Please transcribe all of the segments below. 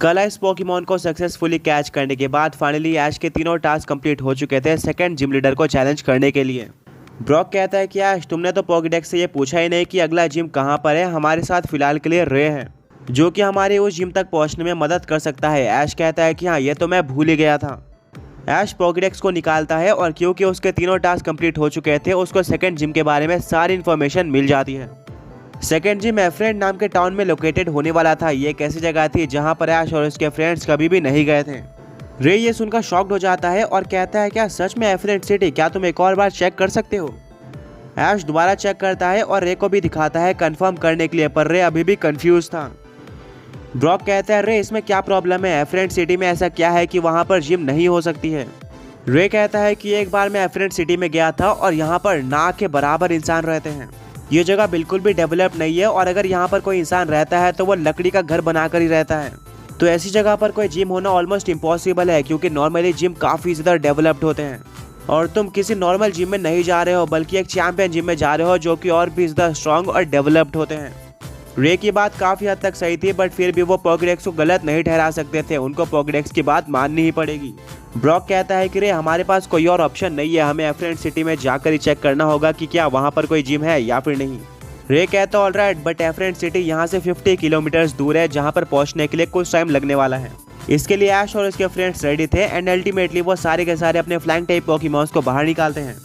स्कलाइस Pokemon को successfully catch करने के बाद फाइनली ऐश के तीनों टास्क कंप्लीट हो चुके थे सेकंड जिम लीडर को चैलेंज करने के लिए। ब्रॉक कहता है कि ऐश तुमने तो पोकेडेक्स से ये पूछा ही नहीं कि अगला जिम कहाँ पर है। हमारे साथ फिलहाल के लिए रे है जो कि हमारे उस जिम तक पहुँचने में मदद कर सकता है। ऐश कहता है कि हाँ ये तो मैं भूल ही गया था। ऐश पोकेडेक्स को निकालता है और क्योंकि उसके तीनों टास्क कंप्लीट हो चुके थे उसको सेकंड जिम के बारे में सारी इन्फॉर्मेशन मिल जाती है। सेकंड जिम एफ्रेंड नाम के टाउन में लोकेटेड होने वाला था। ये एक ऐसी जगह थी जहां पर ऐश और उसके फ्रेंड्स कभी भी नहीं गए थे। रे ये सुनकर शॉक्ड हो जाता है और कहता है क्या सच में एफ्रेंड सिटी, क्या तुम एक और बार चेक कर सकते हो। ऐश दोबारा चेक करता है और रे को भी दिखाता है कंफर्म करने के लिए, पर रे अभी भी कंफ्यूज था। ब्रॉक कहता है रे इसमें क्या प्रॉब्लम है, एफ्रेंड सिटी में ऐसा क्या है कि वहाँ पर जिम नहीं हो सकती है। रे कहता है कि एक बार मैं एफ्रेंड सिटी में गया था और यहाँ पर नाक के बराबर इंसान रहते हैं। ये जगह बिल्कुल भी डेवलप नहीं है और अगर यहाँ पर कोई इंसान रहता है तो वो लकड़ी का घर बनाकर ही रहता है। तो ऐसी जगह पर कोई जिम होना ऑलमोस्ट इम्पॉसिबल है क्योंकि नॉर्मली जिम काफ़ी ज़्यादा डेवलप्ड होते हैं और तुम किसी नॉर्मल जिम में नहीं जा रहे हो बल्कि एक चैंपियन जिम में जा रहे हो जो कि और भी ज़्यादा स्ट्रॉन्ग और डेवलप्ड होते हैं। रे की बात काफ़ी हद तक सही थी बट फिर भी वो पोकेडेक्स को गलत नहीं ठहरा सकते थे, उनको पोकेडेक्स की बात माननी ही पड़ेगी। ब्रॉक कहता है कि रे हमारे पास कोई और ऑप्शन नहीं है, हमें एफ्रेंड सिटी में जाकर ही चेक करना होगा कि क्या वहाँ पर कोई जिम है या फिर नहीं। रे कहता है ऑलराइट बट एफ्रेंड सिटी यहाँ से 50 किलोमीटर दूर है जहाँ पर पहुँचने के लिए कुछ टाइम लगने वाला है। इसके लिए ऐश और उसके फ्रेंड्स रेडी थे एंड अल्टीमेटली वो सारे के सारे अपने फ्लाइंग टाइप पोकेमॉन्स को बाहर निकालते हैं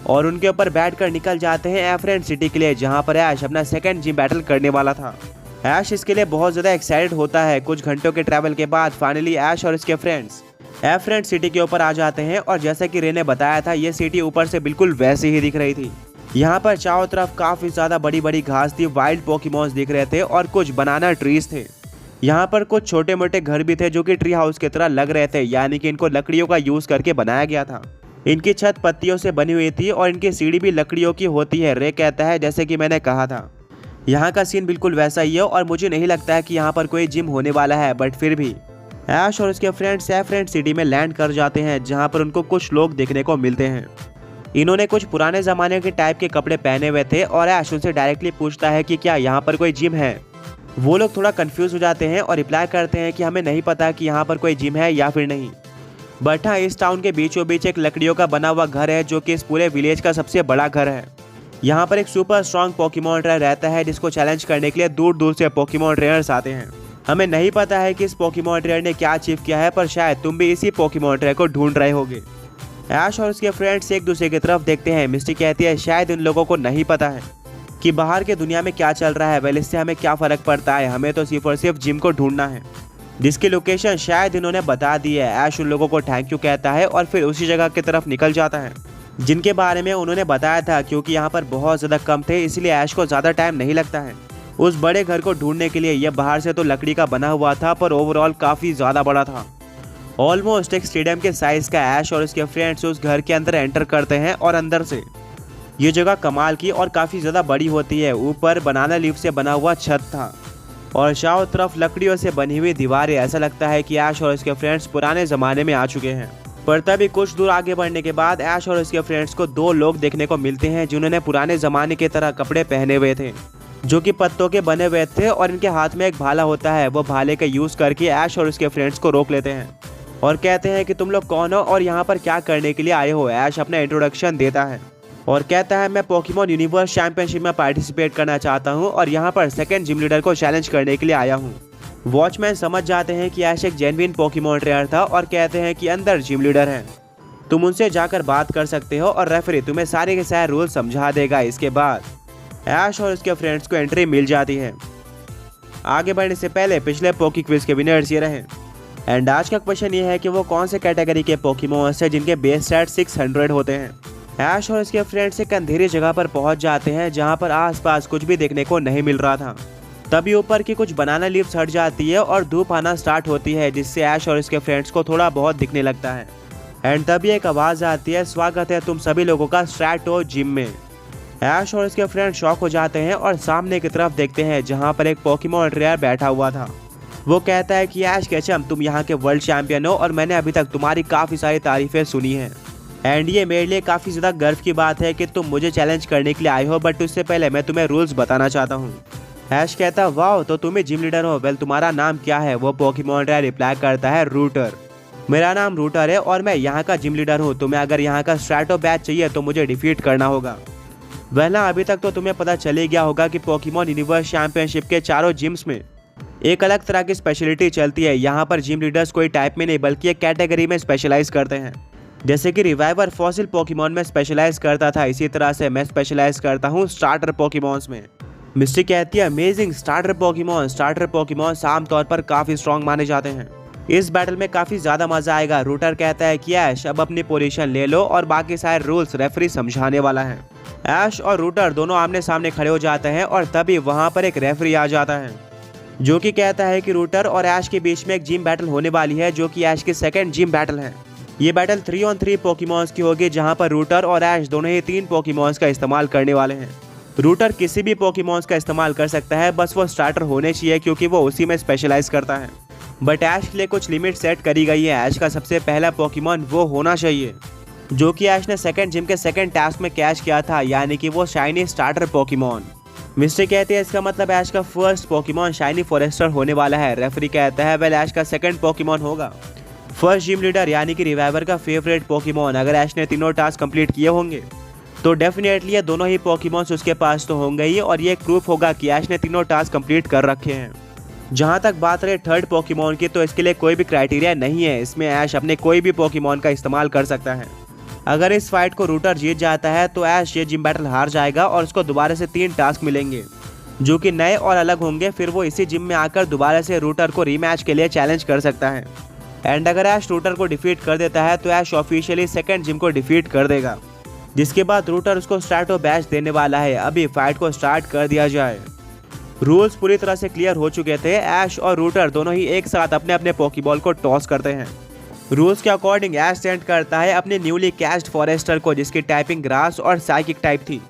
और उनके ऊपर बैठकर निकल जाते हैं एफ्रेंड सिटी के लिए जहाँ पर ऐश अपना सेकंड जिम बैटल करने वाला था। ऐश इसके लिए बहुत ज़्यादा एक्साइटेड होता है। कुछ घंटों के ट्रैवल के बाद फाइनली ऐश और इसके फ्रेंड्स एफ्रेंड सिटी के ऊपर आ जाते हैं और जैसा कि रे ने बताया था ये सिटी ऊपर से बिल्कुल वैसी ही दिख रही थी। यहाँ पर चारों तरफ काफ़ी ज़्यादा बड़ी बड़ी घास थी, वाइल्ड पोकेमॉन्स दिख रहे थे और कुछ बनाना ट्रीज थे। यहाँ पर कुछ छोटे मोटे घर भी थे जो कि ट्री हाउस की तरह लग रहे थे, यानी कि इनको लकड़ियों का यूज़ करके बनाया गया था। इनकी छत पत्तियों से बनी हुई थी और इनकी सीढ़ी भी लकड़ियों की होती है। रे कहता है जैसे कि मैंने कहा था यहाँ का सीन बिल्कुल वैसा ही है और मुझे नहीं लगता है कि यहाँ पर कोई जिम होने वाला है, बट फिर भी ऐश और उसके फ्रेंड्स एफ्रेंड सिटी में लैंड कर जाते हैं जहाँ पर उनको कुछ लोग देखने को मिलते हैं। इन्होंने कुछ पुराने ज़माने के टाइप के कपड़े पहने हुए थे और ऐश उनसे डायरेक्टली पूछता है कि क्या यहाँ पर कोई जिम है। वो लोग थोड़ा कंफ्यूज हो जाते हैं और रिप्लाई करते हैं कि हमें नहीं पता कि यहाँ पर कोई जिम है या फिर नहीं, बट हाँ इस टाउन के बीचों बीच एक लकड़ियों का बना हुआ घर है जो कि इस पूरे विलेज का सबसे बड़ा घर है। यहाँ पर एक सुपर स्ट्रॉन्ग पोकेमॉन ट्रेनर रहता है जिसको चैलेंज करने के लिए दूर दूर से पोकेमॉन ट्रेनर्स आते हैं। हमें नहीं पता है कि इस पोकेमॉन ट्रेनर ने क्या अचीव किया है, पर शायद तुम भी इसी पोकेमॉन ट्रेनर को ढूंढ रहे होगे। ऐश और उसके फ्रेंड्स एक दूसरे की तरफ देखते हैं। मिस्टी कहती है शायद इन लोगों को नहीं पता है कि बाहर के दुनिया में क्या चल रहा है, वेल इससे हमें क्या फ़र्क पड़ता है, हमें तो सिर्फ और सिर्फ जिम को ढूंढना है जिसकी लोकेशन शायद इन्होंने बता दी है। ऐश उन लोगों को थैंक यू कहता है और फिर उसी जगह की तरफ निकल जाता है जिनके बारे में उन्होंने बताया था। क्योंकि यहाँ पर बहुत ज़्यादा कम थे इसलिए ऐश को ज़्यादा टाइम नहीं लगता है उस बड़े घर को ढूंढने के लिए। यह बाहर से तो लकड़ी का बना हुआ था पर ओवरऑल काफ़ी ज़्यादा बड़ा था, ऑलमोस्ट एक स्टेडियम के साइज़ का। ऐश और उसके फ्रेंड्स उस घर के अंदर एंटर करते हैं और अंदर से ये जगह कमाल की और काफ़ी ज़्यादा बड़ी होती है। ऊपर बनाना लीफ से बना हुआ छत था और चारों तरफ लकड़ियों से बनी हुई दीवारें। ऐसा लगता है कि ऐश और उसके फ्रेंड्स पुराने ज़माने में आ चुके हैं। पर तभी कुछ दूर आगे बढ़ने के बाद ऐश और उसके फ्रेंड्स को दो लोग देखने को मिलते हैं जिन्होंने पुराने ज़माने की तरह कपड़े पहने हुए थे जो कि पत्तों के बने हुए थे और इनके हाथ में एक भाला होता है। वो भाले का यूज़ करके ऐश और उसके फ्रेंड्स को रोक लेते हैं और कहते हैं कि तुम लोग कौन हो और यहाँ पर क्या करने के लिए आए हो। ऐश अपना इंट्रोडक्शन देता है और कहता है मैं पोकेमॉन यूनिवर्स चैंपियनशिप में पार्टिसिपेट करना चाहता हूँ और यहाँ पर सेकंड जिम लीडर को चैलेंज करने के लिए आया हूँ। वॉचमैन समझ जाते हैं कि ऐश एक जेन्युइन पोकेमॉन ट्रेनर था और कहते हैं कि अंदर जिम लीडर है, तुम उनसे जाकर बात कर सकते हो और रेफरी तुम्हें सारे के सारे रूल समझा देगा। इसके बाद ऐश और उसके फ्रेंड्स को एंट्री मिल जाती है। आगे बढ़ने से पहले पिछले पोकी क्विज के विनर्स ये रहे एंड आज का क्वेश्चन ये है कि वो कौन से कैटेगरी के पोकेमॉन्स है जिनके बेस स्टैट 600 होते हैं। ऐश और उसके फ्रेंड्स एक अंधेरी जगह पर पहुंच जाते हैं जहां पर आसपास कुछ भी देखने को नहीं मिल रहा था। तभी ऊपर की कुछ बनाना लीव्स हट जाती है और धूप आना स्टार्ट होती है जिससे ऐश और उसके फ्रेंड्स को थोड़ा बहुत दिखने लगता है एंड तभी एक आवाज़ आती है स्वागत है तुम सभी लोगों का स्ट्रैटो जिम में। ऐश और उसके फ्रेंड्स शॉक हो जाते हैं और सामने की तरफ देखते हैं जहाँ पर एक पोकेमॉन ट्रेनर बैठा हुआ था। वो कहता है कि ऐश केचम तुम यहाँ के वर्ल्ड चैंपियन हो और मैंने अभी तक तुम्हारी काफ़ी सारी तारीफें सुनी हैं एंड ये मेरे लिए काफ़ी ज़्यादा गर्व की बात है कि तुम मुझे चैलेंज करने के लिए आए हो, बट उससे पहले मैं तुम्हें रूल्स बताना चाहता हूँ। ऐश कहता वाह तो तुम ही जिम लीडर हो, वेल तुम्हारा नाम क्या है? वो पोकेमॉन रे रिप्लाई करता है रूटर। मेरा नाम रूटर है और मैं यहाँ का जिम लीडर हूँ। तुम्हें अगर यहाँ का स्ट्रैटो बैच चाहिए तो मुझे डिफीट करना होगा। वैला अभी तक तो तुम्हें पता चल ही गया होगा कि पोकेमॉन यूनिवर्स चैंपियनशिप के चारों जिम्स में एक अलग तरह की स्पेशलिटी चलती है। यहाँ पर जिम लीडर्स कोई टाइप में नहीं बल्कि एक कैटेगरी में स्पेशलाइज करते हैं। जैसे कि रिवाइवर फॉसिल पोकेमॉन में स्पेशलाइज करता था, इसी तरह से मैं स्पेशलाइज करता हूँ स्टार्टर पोकेमॉन्स में। मिस्टी कहती है अमेजिंग, स्टार्टर पोकेमॉन्स आमतौर पर काफी स्ट्रॉन्ग माने जाते हैं। इस बैटल में काफी ज्यादा मजा आएगा। रूटर कहता है कि ऐश अब अपनी पोजीशन ले लो और बाकी सारे रूल्स रेफरी समझाने वाला है। ऐश और रूटर दोनों आमने सामने खड़े हो जाते हैं और तभी वहां पर एक रेफरी आ जाता है जो कि कहता है कि रूटर और ऐश के बीच में एक जिम बैटल होने वाली है, जो कि ऐश की सेकंड जिम बैटल है। ये बैटल 3-on-3 पोकेमॉन्स की होगी, जहां पर रूटर और ऐश दोनों ही 3 पोकेमॉन्स का इस्तेमाल करने वाले हैं। रूटर किसी भी पोकेमॉन्स का इस्तेमाल कर सकता है, बस वो स्टार्टर होने चाहिए क्योंकि वो उसी में स्पेशलाइज करता है। बट ऐश के लिए कुछ लिमिट सेट करी गई है। ऐश का सबसे पहला पोकेमॉन वो होना चाहिए जो कि ऐश ने सेकंड जिम के सेकंड टास्क में कैच किया था, यानी कि वो शाइनी स्टार्टर पोकेमॉन। मिस्टर कहते हैं इसका मतलब ऐश का फर्स्ट पोकेमॉन शाइनी फॉरेस्टर होने वाला है। रेफरी कहता है वेल ऐश का सेकंड पोकेमॉन होगा फर्स्ट जिम लीडर यानी कि रिवाइवर का फेवरेट पोकेमॉन। अगर ऐश ने तीनों टास्क कंप्लीट किए होंगे तो डेफिनेटली ये दोनों ही पोकेमॉन्स उसके पास तो होंगे ही, और ये प्रूफ होगा कि ऐश ने तीनों टास्क कंप्लीट कर रखे हैं। जहां तक बात रहे थर्ड पोकेमॉन की, तो इसके लिए कोई भी क्राइटेरिया नहीं है। इसमें ऐश अपने कोई भी पोकेमॉन का इस्तेमाल कर सकता है। अगर इस फाइट को रूटर जीत जाता है तो ऐश ये जिम बैटल हार जाएगा और उसको दोबारा से 3 टास्क मिलेंगे जो कि नए और अलग होंगे। फिर वो इसी जिम में आकर दोबारा से रूटर को रीमैच के लिए चैलेंज कर सकता है। एंड अगर ऐश रूटर को डिफीट कर देता है तो ऐश ऑफिशियली सेकंड जिम को डिफीट कर देगा, जिसके बाद रूटर उसको स्ट्रैटो बैच देने वाला है। अभी फाइट को स्टार्ट कर दिया जाए। रूल्स पूरी तरह से क्लियर हो चुके थे। ऐश और रूटर दोनों ही एक साथ अपने अपने पोकेबॉल को टॉस करते हैं। रूल्स के अकॉर्डिंग ऐश सेंड करता है अपने न्यूली कैच्ड फॉरेस्टर को, जिसकी टाइपिंग ग्रास और साइकिक टाइप थी।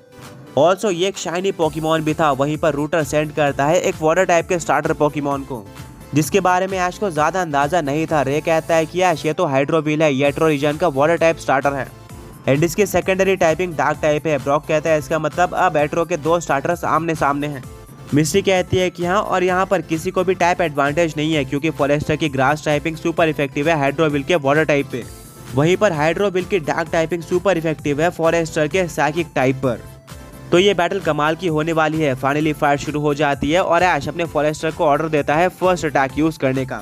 ऑल्सो ये एक शाइनी पोकेमॉन भी था। वहीं पर रूटर सेंड करता है एक वाटर टाइप के स्टार्टर पोकेमॉन को, जिसके बारे में ऐश को ज्यादा अंदाजा नहीं था। रे कहता है कि ऐश ये तो हाइड्रोविल है, येट्रो रीजन का वाटर टाइप स्टार्टर है एंड इसकी सेकेंडरी टाइपिंग डार्क टाइप है। ब्रॉक कहता है इसका मतलब अब एट्रो के 2 स्टार्टर्स आमने सामने हैं। मिस्टी कहती है कि हाँ, और यहाँ पर किसी को भी टाइप एडवांटेज नहीं है क्योंकि फॉरेस्टर की ग्रास टाइपिंग सुपर इफेक्टिव है हाइड्रोविल के वाटर टाइप पे। वहीं पर हाइड्रोविल की डार्क टाइपिंग सुपर इफेक्टिव है फॉरेस्टर के साइकिक टाइप पर। तो ये बैटल कमाल की होने वाली है। फाइनली फाइट शुरू हो जाती है और ऐश अपने फॉरेस्टर को ऑर्डर देता है फर्स्ट अटैक यूज करने का।